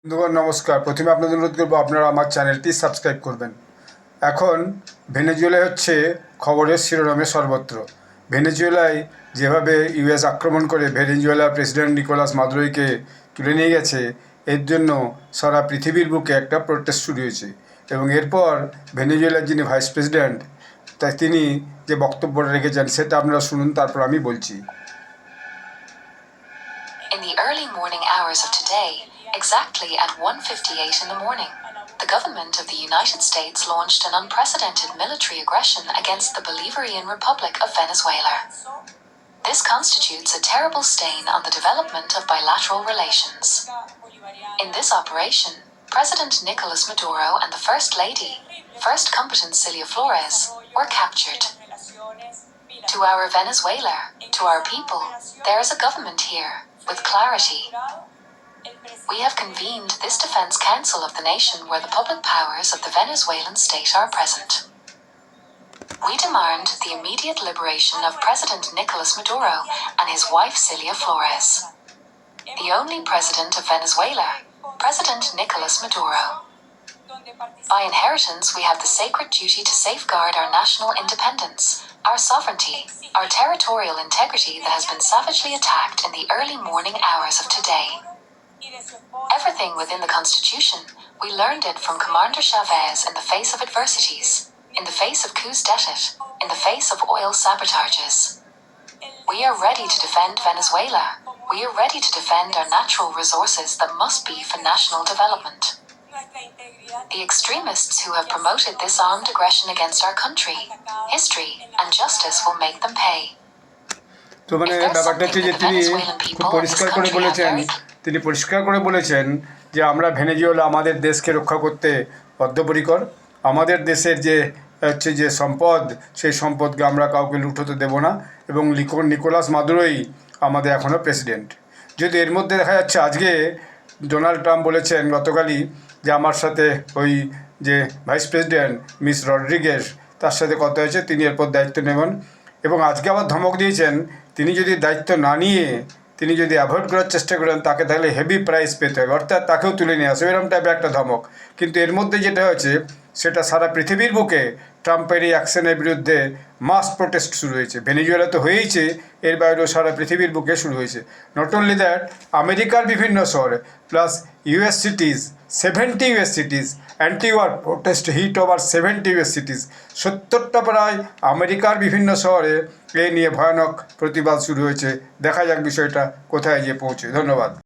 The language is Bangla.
বন্ধুগণ নমস্কার। প্রথমে আপনাদের অনুরোধ করবো আপনারা আমার চ্যানেলটি সাবস্ক্রাইব করবেন। এখন ভেনেজুয়েলায় হচ্ছে খবরের শিরোনামে সর্বত্র। ভেনেজুয়েলায় যেভাবে ইউএস আক্রমণ করে ভেনেজুয়েলার প্রেসিডেন্ট নিকোলাস মাদুরোকে তুলে নিয়ে গেছে, এর জন্য সারা পৃথিবীর বুকে একটা প্রোটেস্ট শুরু হয়েছে। এবং এরপর ভেনেজুয়েলার যিনি ভাইস প্রেসিডেন্ট তিনি যে বক্তব্যটা রেখেছেন সেটা আপনারা শুনুন, তারপর আমি বলছি। In the early morning hours of today, exactly at 1:58 in the morning, the government of the United States launched an unprecedented military aggression against the Bolivarian Republic of Venezuela. This constitutes a terrible stain on the development of bilateral relations. In this operation, President Nicolas Maduro and the First Lady, First Combatant Cilia Flores, were captured. To our Venezuela, to our people, there is a government here, with clarity. We have convened this Defense Council of the nation where the public powers of the Venezuelan state are present. We demand the immediate liberation of President Nicolas Maduro and his wife Cilia Flores. The only president of Venezuela, President Nicolas Maduro. By inheritance, we have the sacred duty to safeguard our national independence, our sovereignty, our territorial integrity that has been savagely attacked in the early morning hours of today. Everything within the Constitution, we learned it from Commander Chavez in the face of adversities, in the face of coups d'etat, in the face of oil sabotages. We are ready to defend Venezuela. We are ready to defend our natural resources that must be for national development. The extremists who have promoted this armed aggression against our country, history, and justice will make them pay. তো ব্যাপারটা হচ্ছে যে তিনি খুব পরিষ্কার করে বলেছেন যে আমরা ভেনেজুয়েলা আমাদের দেশকে রক্ষা করতে বদ্ধপরিকর। আমাদের দেশের যে হচ্ছে যে সম্পদ, সেই সম্পদকে আমরা কাউকে লুঠোতে দেব না, এবং নিকোলাস মাদুরোই আমাদের এখনও প্রেসিডেন্ট। যদি এর মধ্যে দেখা যাচ্ছে আজকে ডোনাল্ড ট্রাম্প বলেছেন গতকালই যে আমার সাথে ওই যে ভাইস প্রেসিডেন্ট মিস রড্রিগেজ, তার সাথে কথা হয়েছে, তিনি এরপর দায়িত্ব নেবেন। এবং আজকে আবার ধমক দিয়েছেন তিনি যদি দায়িত্ব না নিয়ে তিনি যদি অ্যাভয়েড করার চেষ্টা করেন তাকে তাহলে হেভি প্রাইস পেতে হবে, অর্থাৎ তাকেও তুলে নিয়ে আসবে, এরকম টাইপের একটা ধমক। কিন্তু এর মধ্যে যেটা হয়েছে সেটা সারা পৃথিবীর বুকে ট্রাম্পের এই অ্যাকশনের বিরুদ্ধে মাস প্রোটেস্ট শুরু হয়েছে। ভেনেজুয়েলা তো হয়েইছে, এর বাইরেও সারা পৃথিবীর বুকে শুরু হয়েছে। নট অনলি দ্যাট, আমেরিকার বিভিন্ন শহরে plus US cities, 70 US cities antiwar protest hit over 70 US cities, 70টা প্রায় আমেরিকার বিভিন্ন শহরে এই নিয়ে ভয়ানক প্রতিবাদ শুরু হয়েছে। দেখা যাক বিষয়টা কোথায় গিয়ে পৌঁছে। ধন্যবাদ।